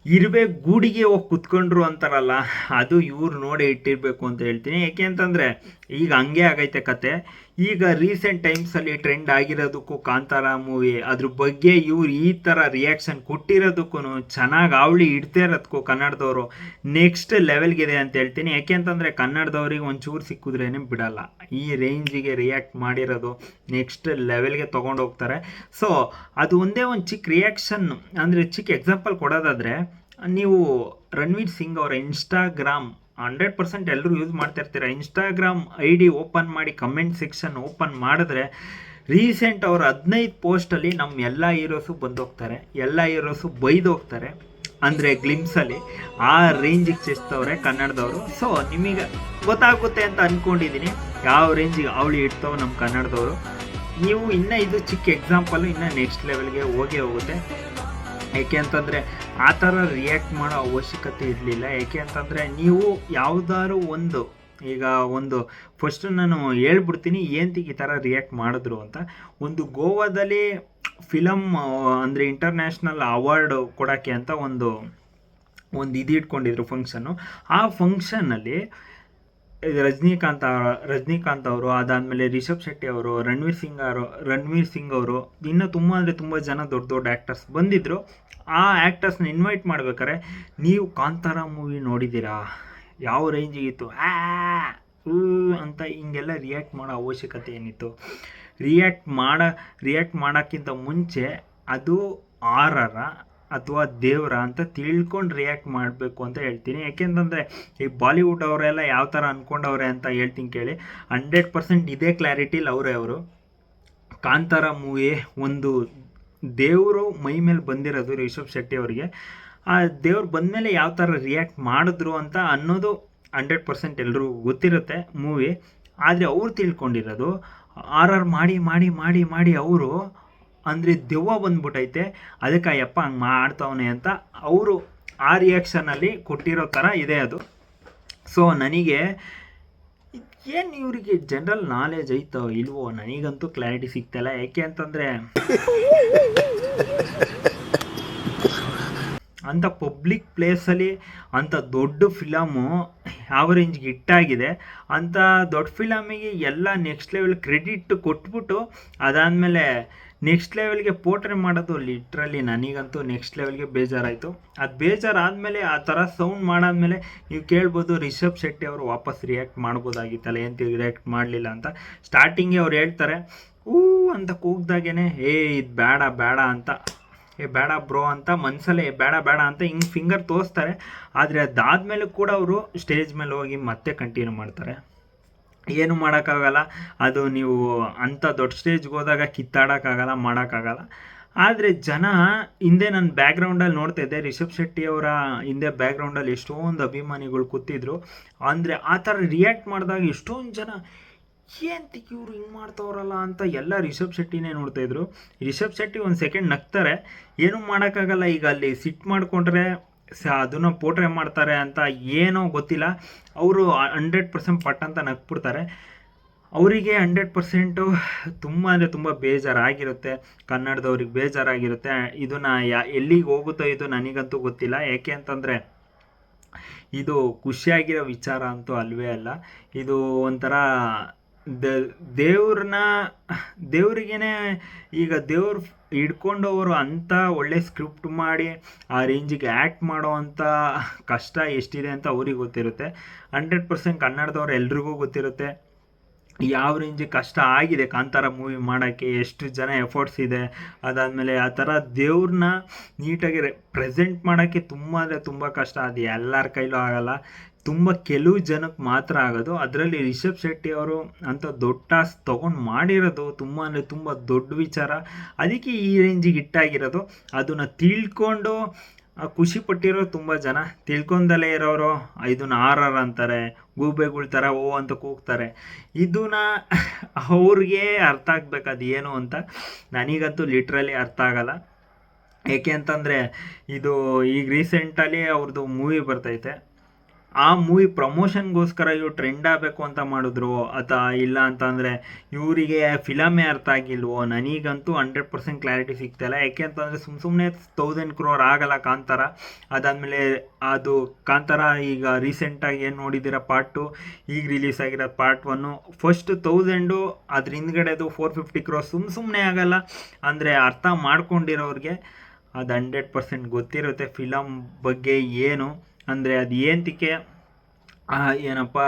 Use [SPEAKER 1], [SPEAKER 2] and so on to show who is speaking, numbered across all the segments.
[SPEAKER 1] ಇರುವೆ ಗೂಡಿಗೆ ಹೋಗಿ ಕುತ್ಕೊಂಡ್ರು ಅಂತಾರಲ್ಲ, ಅದು ಇವ್ರು ನೋಡಿ ಇಟ್ಟಿರಬೇಕು ಅಂತ ಹೇಳ್ತೀನಿ. ಯಾಕೆ ಅಂತಂದರೆ ಈಗ ಹಂಗೆ ಆಗೈತೆ ಕತೆ. ಈಗ ರೀಸೆಂಟ್ ಟೈಮ್ಸಲ್ಲಿ ಟ್ರೆಂಡ್ ಆಗಿರೋದಕ್ಕೂ ಕಾಂತಾರ ಮೂವಿ ಅದ್ರ ಬಗ್ಗೆ ಇವ್ರು ಈ ಥರ ರಿಯಾಕ್ಷನ್ ಕೊಟ್ಟಿರೋದಕ್ಕೂ ಚೆನ್ನಾಗಿ ಅವಳಿ ಇಡ್ತಾ ಇರೋದಕ್ಕೂ ಕನ್ನಡದವರು ನೆಕ್ಸ್ಟ್ ಲೆವೆಲ್ಗಿದೆ ಅಂತ ಹೇಳ್ತೀನಿ. ಯಾಕೆ ಅಂತಂದರೆ ಕನ್ನಡದವ್ರಿಗೆ ಒಂಚೂರು ಸಿಕ್ಕಿದ್ರೇನೆ ಬಿಡಲ್ಲ. ಈ ರೇಂಜಿಗೆ ರಿಯಾಕ್ಟ್ ಮಾಡಿರೋದು ನೆಕ್ಸ್ಟ್ ಲೆವೆಲ್ಗೆ ತೊಗೊಂಡು ಹೋಗ್ತಾರೆ. ಸೊ ಅದು ಒಂದೇ ಒಂದು ಚಿಕ್ಕ ರಿಯಾಕ್ಷನ್ ಅಂದರೆ ಚಿಕ್ಕ ಎಕ್ಸಾಂಪಲ್ ಕೊಡೋದಾದರೆ, ನೀವು ರಣವೀರ್ ಸಿಂಗ್ ಅವರ ಇನ್ಸ್ಟಾಗ್ರಾಮ್ 100% ಎಲ್ಲರೂ ಯೂಸ್ ಮಾಡ್ತಾ ಇರ್ತೀರ. ಇನ್ಸ್ಟಾಗ್ರಾಮ್ ID ಓಪನ್ ಮಾಡಿ ಕಮೆಂಟ್ ಸೆಕ್ಷನ್ ಓಪನ್ ಮಾಡಿದ್ರೆ ರೀಸೆಂಟ್ ಅವ್ರ 15 ಪೋಸ್ಟಲ್ಲಿ ನಮ್ಮ ಎಲ್ಲ ಹೀರೋಸು ಬಂದೋಗ್ತಾರೆ, ಎಲ್ಲ ಹೀರೋಸು ಬೈದೋಗ್ತಾರೆ. ಅಂದರೆ ಗ್ಲಿಮ್ಸಲ್ಲಿ ಆ ರೇಂಜಿಗೆ ಚೆಸ್ತವ್ರೆ ಕನ್ನಡದವರು. ಸೊ ನಿಮಗೆ ಗೊತ್ತಾಗುತ್ತೆ ಅಂತ ಅಂದ್ಕೊಂಡಿದ್ದೀನಿ ಯಾವ ರೇಂಜಿಗೆ ಅವಳಿ ಇಡ್ತಾವೆ ನಮ್ಮ ಕನ್ನಡದವರು. ನೀವು ಇನ್ನೂ ಇದು ಚಿಕ್ಕ ಎಕ್ಸಾಂಪಲ್ಲು, ಇನ್ನೂ ನೆಕ್ಸ್ಟ್ ಲೆವೆಲ್ಗೆ ಹೋಗುತ್ತೆ. ಏಕೆ ಅಂತಂದರೆ ಆ ಥರ ರಿಯಾಕ್ಟ್ ಮಾಡೋ ಅವಶ್ಯಕತೆ ಇರಲಿಲ್ಲ. ಏಕೆ ಅಂತಂದರೆ ನೀವು ಯಾವುದಾದ್ರು ಒಂದು ಫಸ್ಟು ನಾನು ಹೇಳ್ಬಿಡ್ತೀನಿ ಏನಂತಿಗೆ ಈ ಥರ ರಿಯಾಕ್ಟ್ ಮಾಡಿದ್ರು ಅಂತ. ಒಂದು ಗೋವಾದಲ್ಲಿ ಫಿಲಮ್ ಅಂದರೆ ಇಂಟರ್ನ್ಯಾಷನಲ್ ಅವಾರ್ಡ್ ಕೊಡೋಕ್ಕೆ ಅಂತ ಒಂದು ಇದು ಇಟ್ಕೊಂಡಿದ್ರು ಫಂಕ್ಷನ್ನು. ಆ ಫಂಕ್ಷನ್ನಲ್ಲಿ ರಜನಿಕಾಂತ್ ಅವರು, ಅದಾದಮೇಲೆ ರಿಷಬ್ ಶೆಟ್ಟಿ ಅವರು, ರಣವೀರ್ ಸಿಂಗ್ ಅವರು, ಇನ್ನೂ ತುಂಬ ಅಂದರೆ ತುಂಬ ಜನ ದೊಡ್ಡ ದೊಡ್ಡ ಆ್ಯಕ್ಟರ್ಸ್ ಬಂದಿದ್ದರು. ಆ ಆ್ಯಕ್ಟರ್ಸ್ನ ಇನ್ವೈಟ್ ಮಾಡ್ಬೇಕಾರೆ, ನೀವು ಕಾಂತಾರ ಮೂವಿ ನೋಡಿದ್ದೀರಾ, ಯಾವ ರೇಂಜಿಗಿತ್ತು ಅಂತ ಹಿಂಗೆಲ್ಲ ರಿಯಾಕ್ಟ್ ಮಾಡೋ ಅವಶ್ಯಕತೆ ಏನಿತ್ತು? ರಿಯಾಕ್ಟ್ ಮಾಡೋಕ್ಕಿಂತ ಮುಂಚೆ ಅದು ಆರರ ಅಥವಾ ದೇವರ ಅಂತ ತಿಳ್ಕೊಂಡು ರಿಯಾಕ್ಟ್ ಮಾಡಬೇಕು ಅಂತ ಹೇಳ್ತೀನಿ. ಯಾಕೆಂತಂದರೆ ಈ ಬಾಲಿವುಡ್ ಅವರೆಲ್ಲ ಯಾವ ಥರ ಅಂದ್ಕೊಂಡವ್ರೆ ಅಂತ ಹೇಳ್ತೀನಿ ಕೇಳಿ. 100% ಇದೇ ಕ್ಲಾರಿಟಿಲಿ ಅವರು ಕಾಂತಾರ ಮೂವಿ ಒಂದು ದೇವರು ಮೈ ಮೇಲೆ ಬಂದಿರೋದು ರಿಷಬ್ ಶೆಟ್ಟಿ ಅವರಿಗೆ. ಆ ದೇವ್ರು ಬಂದಮೇಲೆ ಯಾವ ಥರ ರಿಯಾಕ್ಟ್ ಮಾಡಿದ್ರು ಅಂತ ಅನ್ನೋದು 100% ಎಲ್ರಿಗೂ ಗೊತ್ತಿರುತ್ತೆ ಮೂವಿ. ಆದರೆ ಅವ್ರು ತಿಳ್ಕೊಂಡಿರೋದು ಆರ್ ಮಾಡಿ ಮಾಡಿ ಮಾಡಿ ಮಾಡಿ ಅವರು ಅಂದರೆ ದೆವ್ವ ಬಂದ್ಬಿಟ್ಟೈತೆ, ಅದಕ್ಕೆ ಅಯ್ಯಪ್ಪ ಹಂಗೆ ಮಾಡ್ತವನೆ ಅಂತ ಅವರು ಆ ರಿಯಾಕ್ಷನಲ್ಲಿ ಕೊಟ್ಟಿರೋ ಥರ ಇದೆ ಅದು. ಸೊ ನನಗೆ ಏನು ಇವರಿಗೆ ಜನರಲ್ ನಾಲೆಜ್ ಐತೋ ಇಲ್ವೋ ನನಗಂತೂ ಕ್ಲಾರಿಟಿ ಸಿಗ್ತಾಯಿಲ್ಲ. ಯಾಕೆ ಅಂತಂದರೆ ಅಂಥ ಪಬ್ಲಿಕ್ ಪ್ಲೇಸಲ್ಲಿ ಅಂಥ ದೊಡ್ಡ ಫಿಲಮು ಯಾವ ರೇಂಜ್ಗೆ ಹಿಟ್ಟಾಗಿದೆ, ಅಂಥ ದೊಡ್ಡ ಫಿಲಮಿಗೆ ಎಲ್ಲ ನೆಕ್ಸ್ಟ್ ಲೆವೆಲ್ ಕ್ರೆಡಿಟ್ ಕೊಟ್ಬಿಟ್ಟು ಅದಾದಮೇಲೆ ನೆಕ್ಸ್ಟ್ ಲೆವೆಲ್ಗೆ ಪೋಟ್ರೆ ಮಾಡೋದು ಲಿಟ್ರಲಿ ನನಗಂತೂ ನೆಕ್ಸ್ಟ್ ಲೆವೆಲ್ಗೆ ಬೇಜಾರಾಯಿತು. ಅದು ಬೇಜಾರಾದಮೇಲೆ ಆ ಥರ ಸೌಂಡ್ ಮಾಡಾದ್ಮೇಲೆ ನೀವು ಕೇಳ್ಬೋದು ರಿಷಬ್ ಶೆಟ್ಟಿ ಅವರು ವಾಪಸ್ ರಿಯಾಕ್ಟ್ ಮಾಡ್ಬೋದಾಗಿತ್ತಲ್ಲ, ಏನು ರಿಯಾಕ್ಟ್ ಮಾಡಲಿಲ್ಲ ಅಂತ. ಸ್ಟಾರ್ಟಿಂಗೇ ಅವ್ರು ಹೇಳ್ತಾರೆ ಅಂತ ಕೂಗ್ದಾಗೇ ಇದು ಬೇಡ ಬೇಡ ಅಂತ, ಬೇಡ ಬ್ರೋ ಅಂತ ಮನಸ್ಸಲ್ಲೇ ಬೇಡ ಬೇಡ ಅಂತ ಹಿಂಗೆ ಫಿಂಗರ್ ತೋರಿಸ್ತಾರೆ. ಆದರೆ ಅದಾದಮೇಲೆ ಕೂಡ ಅವರು ಸ್ಟೇಜ್ ಮೇಲೆ ಹೋಗಿ ಮತ್ತೆ ಕಂಟಿನ್ಯೂ ಮಾಡ್ತಾರೆ. ಏನು ಮಾಡೋಕ್ಕಾಗಲ್ಲ, ಅದು ನೀವು ಅಂಥ ದೊಡ್ಡ ಸ್ಟೇಜ್ಗೆ ಹೋದಾಗ ಕಿತ್ತಾಡೋಕ್ಕಾಗಲ್ಲ, ಮಾಡೋಕ್ಕಾಗಲ್ಲ. ಆದರೆ ಜನ ಹಿಂದೆ ನನ್ನ ಬ್ಯಾಕ್ಗ್ರೌಂಡಲ್ಲಿ ನೋಡ್ತಾ ಇದ್ದೆ, ರಿಷಬ್ ಶೆಟ್ಟಿ ಅವರ ಹಿಂದೆ ಬ್ಯಾಕ್ಗ್ರೌಂಡಲ್ಲಿ ಎಷ್ಟೊಂದು ಅಭಿಮಾನಿಗಳು ಕೂತಿದ್ರು. ಅಂದರೆ ಆ ಥರ ರಿಯಾಕ್ಟ್ ಮಾಡಿದಾಗ ಎಷ್ಟೊಂದು ಜನ ಏನಂತಿಗೆ ಇವರು ಹಿಂಗೆ ಮಾಡ್ತವ್ರಲ್ಲ ಅಂತ ಎಲ್ಲ ರಿಷಬ್ ಶೆಟ್ಟಿನೇ ನೋಡ್ತಾಯಿದ್ರು. ರಿಷಬ್ ಶೆಟ್ಟಿ ಒಂದು ಸೆಕೆಂಡ್ ನಗ್ತಾರೆ, ಏನೂ ಮಾಡೋಕ್ಕಾಗಲ್ಲ. ಈಗ ಅಲ್ಲಿ ಸಿಟ್ಟು ಮಾಡಿಕೊಂಡ್ರೆ ಅದನ್ನು ಪೋಟ್ರೆ ಮಾಡ್ತಾರೆ ಅಂತ ಏನೋ ಗೊತ್ತಿಲ್ಲ, ಅವರು 100% ಪಟ್ ಅಂತ ನಗ್ಬಿಡ್ತಾರೆ. ಅವರಿಗೆ 100% ತುಂಬ ಅಂದರೆ ತುಂಬ ಬೇಜಾರಾಗಿರುತ್ತೆ, ಕನ್ನಡದವ್ರಿಗೆ ಬೇಜಾರಾಗಿರುತ್ತೆ. ಇದನ್ನು ಎಲ್ಲಿಗೆ ಹೋಗುತ್ತೋ ಇದು ನನಗಂತೂ ಗೊತ್ತಿಲ್ಲ. ಯಾಕೆ ಅಂತಂದರೆ ಇದು ಖುಷಿಯಾಗಿರೋ ವಿಚಾರ ಅಂತೂ ಅಲ್ವೇ ಅಲ್ಲ. ಇದು ಒಂಥರ ದೇವ್ರಿಗೇ ಈಗ ದೇವ್ರು ಹಿಡ್ಕೊಂಡವರು ಅಂಥ ಒಳ್ಳೆ ಸ್ಕ್ರಿಪ್ಟ್ ಮಾಡಿ ಆ ರೇಂಜಿಗೆ ಆ್ಯಕ್ಟ್ ಮಾಡೋ ಅಂಥ ಕಷ್ಟ ಎಷ್ಟಿದೆ ಅಂತ ಅವ್ರಿಗೆ ಗೊತ್ತಿರುತ್ತೆ. 100% ಕನ್ನಡದವ್ರು ಎಲ್ರಿಗೂ ಗೊತ್ತಿರುತ್ತೆ ಯಾವ ರೇಂಜಿಗೆ ಕಷ್ಟ ಆಗಿದೆ ಕಾಂತಾರ ಮೂವಿ ಮಾಡೋಕ್ಕೆ, ಎಷ್ಟು ಜನ ಎಫರ್ಟ್ಸ್ ಇದೆ. ಅದಾದಮೇಲೆ ಆ ಥರ ದೇವ್ರನ್ನ ನೀಟಾಗಿ ಪ್ರೆಸೆಂಟ್ ಮಾಡೋಕ್ಕೆ ತುಂಬ ಅಂದರೆ ತುಂಬ ಕಷ್ಟ. ಅದು ಎಲ್ಲರ ಕೈಲೂ ಆಗೋಲ್ಲ, ತುಂಬ ಕೆಲವು ಜನಕ್ಕೆ ಮಾತ್ರ ಆಗೋದು. ಅದರಲ್ಲಿ ರಿಷಬ್ ಶೆಟ್ಟಿ ಅವರು ಅಂಥ ದೊಡ್ಡ ಟಾಸ್ಕ್ ತೊಗೊಂಡು ಮಾಡಿರೋದು ತುಂಬ ಅಂದರೆ ತುಂಬ ದೊಡ್ಡ ವಿಚಾರ. ಅದಕ್ಕೆ ಈ ರೇಂಜಿಗೆ ಹಿಟ್ಟಾಗಿರೋದು. ಅದನ್ನು ತಿಳ್ಕೊಂಡು ಖುಷಿಪಟ್ಟಿರೋ ತುಂಬ ಜನ, ತಿಳ್ಕೊಂಡಲೇ ಇರೋರು ಇದನ್ನು ಆರ್ ಅಂತಾರೆ, ಗೂಬೆಗಳ ಥರ ಓ ಅಂತ ಕೂಗ್ತಾರೆ. ಇದನ್ನ ಅವ್ರಿಗೆ ಅರ್ಥ ಆಗ್ಬೇಕು ಅದು ಏನು ಅಂತ. ನನಗಂತೂ ಲಿಟ್ರಲಿ ಅರ್ಥ ಆಗಲ್ಲ. ಏಕೆ ಅಂತಂದರೆ ಇದು ಈಗ ರೀಸೆಂಟಲ್ಲಿ ಅವ್ರದ್ದು ಮೂವಿ ಬರ್ತೈತೆ, ಆ ಮೂವಿ ಪ್ರಮೋಷನ್ಗೋಸ್ಕರ ಇವ್ರು ಟ್ರೆಂಡ್ ಆಗಬೇಕು ಅಂತ ಮಾಡಿದ್ರು ಅಥವಾ ಇಲ್ಲ ಅಂತಂದರೆ ಇವರಿಗೆ ಫಿಲಮೇ ಅರ್ಥ ಆಗಿಲ್ವೋ, ನನಗಂತೂ 100% ಕ್ಲಾರಿಟಿ ಸಿಗ್ತಾಯಿಲ್ಲ. ಯಾಕೆ ಅಂತಂದರೆ ಸುಮ್ಮನೆ 1000 crore ಆಗಲ್ಲ ಕಾಂತಾರ. ಅದಾದಮೇಲೆ ಅದು ಕಾಂತಾರ ಈಗ ರೀಸೆಂಟಾಗಿ ಏನು ನೋಡಿದ್ದೀರ ಪಾರ್ಟ್ 2, ಈಗ ರಿಲೀಸ್ ಆಗಿರೋ ಪಾರ್ಟ್ 1. ಫಸ್ಟ್ 1000 ಅದ್ರ ಹಿಂದ್ಗಡೆದು 450 crore ಸುಮ್ಮನೆ ಆಗಲ್ಲ. ಅಂದರೆ ಅರ್ಥ ಮಾಡ್ಕೊಂಡಿರೋರಿಗೆ ಅದು 100% ಗೊತ್ತಿರುತ್ತೆ ಫಿಲಮ್ ಬಗ್ಗೆ ಏನು ಅಂದರೆ ಅದು ಏನಕ್ಕೆ ಏನಪ್ಪ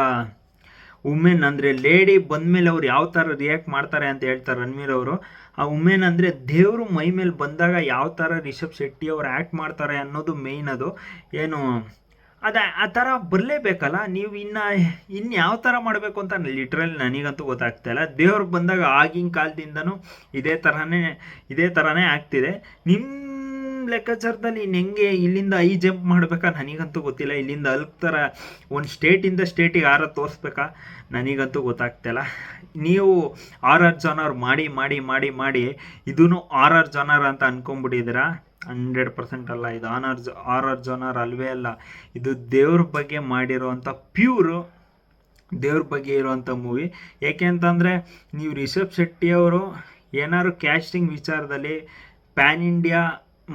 [SPEAKER 1] ವುಮೆನ್ ಅಂದರೆ ಲೇಡಿ ಬಂದಮೇಲೆ ಅವ್ರು ಯಾವ ಥರ ರಿಯಾಕ್ಟ್ ಮಾಡ್ತಾರೆ ಅಂತ ಹೇಳ್ತಾರೆ ರಣವೀರ್ ಅವರು. ಆ ವುಮೆನ್ ಅಂದರೆ ದೇವರು ಮೈ ಮೇಲೆ ಬಂದಾಗ ಯಾವ ಥರ ರಿಷಬ್ ಶೆಟ್ಟಿ ಅವ್ರು ಆ್ಯಕ್ಟ್ ಮಾಡ್ತಾರೆ ಅನ್ನೋದು ಮೇಯ್ನ್. ಅದು ಏನು ಆ ಥರ ಬರಲೇಬೇಕಲ್ಲ. ನೀವು ಇನ್ನು ಯಾವ ಥರ ಮಾಡಬೇಕು ಅಂತ ಲಿಟ್ರಲಿ ನನಗಂತೂ ಗೊತ್ತಾಗ್ತಾಯಿಲ್ಲ. ದೇವ್ರಿಗೆ ಬಂದಾಗ ಆಗಿನ ಕಾಲದಿಂದನೂ ಇದೇ ಥರನೇ ಆಗ್ತಿದೆ. ನಿಮ್ಮ ಲೆಕ್ಕಾಚಾರದಲ್ಲಿ ಹೆಂಗೆ ಇಲ್ಲಿಂದ ಜಂಪ್ ಮಾಡಬೇಕಾ ನನಗಂತೂ ಗೊತ್ತಿಲ್ಲ. ಇಲ್ಲಿಂದ ಥರ ಒಂದು ಸ್ಟೇಟಿಂದ ಸ್ಟೇಟಿಗೆ ತೋರಿಸ್ಬೇಕಾ ನನಗಂತೂ ಗೊತ್ತಾಗ್ತಾಯಿಲ್ಲ. ನೀವು RR ಜಾನರ್ ಮಾಡಿ ಇದೂ RR ಜಾನರ್ ಅಂತ ಅಂದ್ಕೊಂಡ್ಬಿಟ್ಟಿದ್ದೀರಾ. 100% ಅಲ್ಲ, ಇದು RR ಜಾನರ್ ಅಲ್ವೇ ಅಲ್ಲ. ಇದು ದೇವ್ರ ಬಗ್ಗೆ ಮಾಡಿರೋವಂಥ ಪ್ಯೂರು ದೇವ್ರ ಬಗ್ಗೆ ಇರೋವಂಥ ಮೂವಿ. ಏಕೆ ಅಂತಂದರೆ ನೀವು ರಿಷಬ್ ಶೆಟ್ಟಿ ಅವರು ಏನಾದ್ರು ಕ್ಯಾಸ್ಟಿಂಗ್ ವಿಚಾರದಲ್ಲಿ ಪ್ಯಾನ್ ಇಂಡಿಯಾ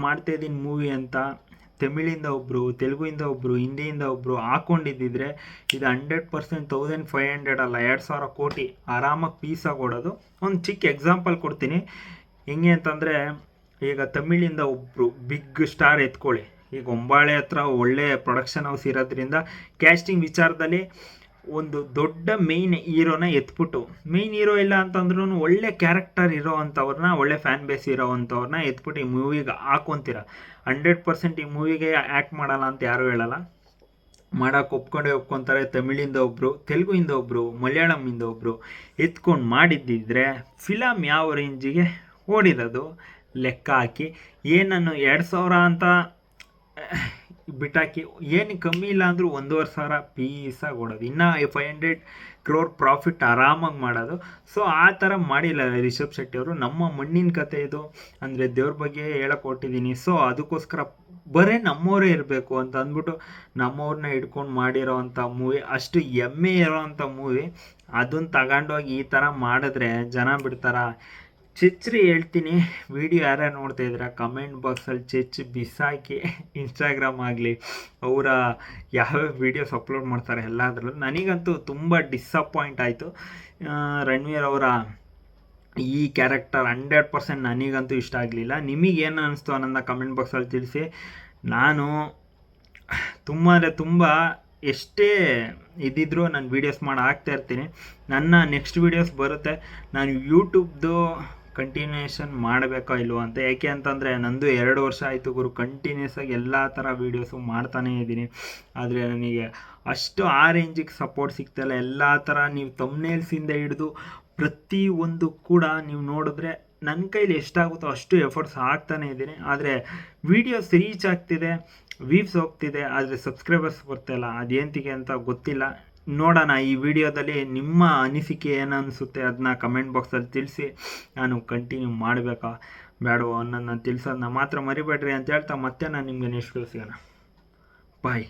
[SPEAKER 1] ಮಾಡ್ತಾಯಿದ್ದೀನಿ ಮೂವಿ ಅಂತ ತಮಿಳಿಂದ ಒಬ್ಬರು, ತೆಲುಗುಯಿಂದ ಒಬ್ಬರು, ಹಿಂದಿಯಿಂದ ಒಬ್ಬರು ಹಾಕ್ಕೊಂಡಿದ್ದಿದ್ರೆ ಇದು 100% 1500 ಅಲ್ಲ 2000 ಕೋಟಿ ಆರಾಮಾಗಿ ಪೀಸಾಗಿ ಕೊಡೋದು. ಒಂದು ಚಿಕ್ಕ ಎಕ್ಸಾಂಪಲ್ ಕೊಡ್ತೀನಿ. ಹೆಂಗೆ ಅಂತಂದರೆ ಈಗ ತಮಿಳಿಂದ ಒಬ್ಬರು ಬಿಗ್ ಸ್ಟಾರ್ ಎತ್ಕೊಳ್ಳಿ. ಈಗ ಹೊಂಬಾಳೆ ಹತ್ರ ಒಳ್ಳೆ ಪ್ರೊಡಕ್ಷನ್ ಹೌಸ್ ಇರೋದ್ರಿಂದ ಕ್ಯಾಸ್ಟಿಂಗ್ ವಿಚಾರದಲ್ಲಿ ಒಂದು ದೊಡ್ಡ ಮೇಯ್ನ್ ಹೀರೋನ ಎತ್ಬಿಟ್ಟು, ಮೇಯ್ನ್ ಹೀರೋ ಇಲ್ಲ ಅಂತಂದ್ರೂ ಒಳ್ಳೆ ಕ್ಯಾರೆಕ್ಟರ್ ಇರೋ ಅಂಥವ್ರನ್ನ, ಒಳ್ಳೆ ಫ್ಯಾನ್ ಬೇಸ್ ಇರೋ ಅಂಥವ್ರನ್ನ ಎತ್ಬಿಟ್ಟು ಈ ಮೂವಿಗೆ ಹಾಕ್ಕೊಂತೀರ. 100% ಈ ಮೂವಿಗೆ ಆ್ಯಕ್ಟ್ ಮಾಡಲ್ಲ ಅಂತ ಯಾರೂ ಹೇಳಲ್ಲ. ಮಾಡೋಕೆ ಒಪ್ಕೊತಾರೆ. ತಮಿಳಿಂದ ಒಬ್ಬರು, ತೆಲುಗುಯಿಂದ ಒಬ್ಬರು, ಮಲಯಾಳಮಿಂದ ಒಬ್ಬರು ಎತ್ಕೊಂಡು ಮಾಡಿದ್ದಿದ್ರೆ ಫಿಲಮ್ ಯಾವ ರೇಂಜಿಗೆ ಓಡಿರೋದು ಲೆಕ್ಕ ಹಾಕಿ. ಏನನ್ನು 2000 ಅಂತ ಬಿಟ್ಟಾಕಿ ಏನು ಕಮ್ಮಿ ಇಲ್ಲ ಅಂದರೂ 1500 ಪೀಸಾಗಿ ಓಡೋದು. ಇನ್ನು 500 crore ಪ್ರಾಫಿಟ್ ಆರಾಮಾಗಿ ಮಾಡೋದು. ಸೊ ಆ ಥರ ಮಾಡಿಲ್ಲ ರಿಷಬ್ ಶೆಟ್ಟಿ ಅವರು. ನಮ್ಮ ಮಣ್ಣಿನ ಕತೆ ಇದು ಅಂದರೆ ದೇವ್ರ ಬಗ್ಗೆ ಹೇಳಕ್ಕೆ ಹೊಟ್ಟಿದ್ದೀನಿ. ಸೊ ಅದಕ್ಕೋಸ್ಕರ ಬರೀ ನಮ್ಮವರೇ ಇರಬೇಕು ಅಂತ ಅಂದ್ಬಿಟ್ಟು ನಮ್ಮವ್ರನ್ನ ಹಿಡ್ಕೊಂಡು ಮಾಡಿರೋ ಅಂಥ ಮೂವಿ, ಅಷ್ಟು ಹೆಮ್ಮೆ ಇರೋವಂಥ ಮೂವಿ. ಅದನ್ನು ತಗೊಂಡೋಗಿ ಈ ಥರ ಮಾಡಿದ್ರೆ ಜನ ಬಿಡ್ತಾರ? ಚೆಚ್ರಿ ಹೇಳ್ತೀನಿ. ವಿಡಿಯೋ ಯಾರ್ಯಾರು ನೋಡ್ತಾ ಇದ್ದೀರಾ ಕಮೆಂಟ್ ಬಾಕ್ಸಲ್ಲಿ ಚೆಚ್ಚಿ ಬಿಸಾಕಿ. ಇನ್ಸ್ಟಾಗ್ರಾಮ್ ಆಗಲಿ ಅವರ ಯಾವ್ಯಾವ ವೀಡಿಯೋಸ್ ಅಪ್ಲೋಡ್ ಮಾಡ್ತಾರೆ ಎಲ್ಲದರಲ್ಲೂ. ನನಗಂತೂ ತುಂಬ ಡಿಸಪಾಯಿಂಟ್ ಆಯಿತು. ರಣವೀರ್ ಅವರ ಈ ಕ್ಯಾರೆಕ್ಟರ್ 100% ನನಗಂತೂ ಇಷ್ಟ ಆಗಲಿಲ್ಲ. ನಿಮಗೇನು ಅನ್ನಿಸ್ತು ಅನ್ನೋದನ್ನ ಕಮೆಂಟ್ ಬಾಕ್ಸಲ್ಲಿ ತಿಳಿಸಿ. ನಾನು ತುಂಬ ಎಷ್ಟೇ ಇದ್ದಿದ್ರೂ ನಾನು ವೀಡಿಯೋಸ್ ಮಾಡಿ ಹಾಕ್ತಾಯಿರ್ತೀನಿ. ನನ್ನ ನೆಕ್ಸ್ಟ್ ವೀಡಿಯೋಸ್ ಬರುತ್ತೆ. ನಾನು ಯೂಟ್ಯೂಬ್ದು ಕಂಟಿನ್ಯೂಷನ್ ಮಾಡಬೇಕೋ ಇಲ್ವೋ ಅಂತ. ಯಾಕೆ ಅಂತಂದರೆ ನಂದು 2 ವರ್ಷ ಆಯಿತು ಗುರು ಕಂಟಿನ್ಯೂಸ್ ಆಗಿ ಎಲ್ಲ ಥರ ವೀಡಿಯೋಸು ಮಾಡ್ತಾನೇ ಇದ್ದೀನಿ. ಆದರೆ ನನಗೆ ಅಷ್ಟು ಆ ರೇಂಜಿಗೆ ಸಪೋರ್ಟ್ ಸಿಗ್ತಾಯಿಲ್ಲ. ಎಲ್ಲ ಥರ ನೀವು ಥಂಬ್ನೇಲ್ಸಿಂದ ಹಿಡಿದು ಪ್ರತಿಯೊಂದು ಕೂಡ ನೀವು ನೋಡಿದ್ರೆ ನನ್ನ ಕೈಲಿ ಎಷ್ಟಾಗುತ್ತೋ ಅಷ್ಟು ಎಫರ್ಟ್ಸ್ ಹಾಕ್ತಾನೇ ಇದ್ದೀನಿ. ಆದರೆ ವೀಡಿಯೋಸ್ ರೀಚ್ ಆಗ್ತಿದೆ, ವ್ಯೂಸ್ ಹೋಗ್ತಿದೆ, ಆದರೆ ಸಬ್ಸ್ಕ್ರೈಬರ್ಸ್ ಬರ್ತಾಯಿಲ್ಲ. ಅದೇಂತಿಗೆ ಅಂತ ಗೊತ್ತಿಲ್ಲ. ನೋಡೋಣ ಈ ವಿಡಿಯೋದಲ್ಲಿ ನಿಮ್ಮ ಅನಿಸಿಕೆ ಏನು ಅನಿಸುತ್ತೆ ಅದನ್ನ ಕಮೆಂಟ್ ಬಾಕ್ಸಲ್ಲಿ ತಿಳಿಸಿ. ನಾನು ಕಂಟಿನ್ಯೂ ಮಾಡಬೇಕಾ ಬೇಡವೋ ಅನ್ನೋದನ್ನ ತಿಳಿಸೋದನ್ನ ಮಾತ್ರ ಮರಿಬೇಡ್ರಿ ಅಂತ ಹೇಳ್ತಾ ಮತ್ತೆ ನಾನು ನಿಮಗೆ ನೆಕ್ಸ್ಟ್ ಸಿಗೋಣ. ಬಾಯ್.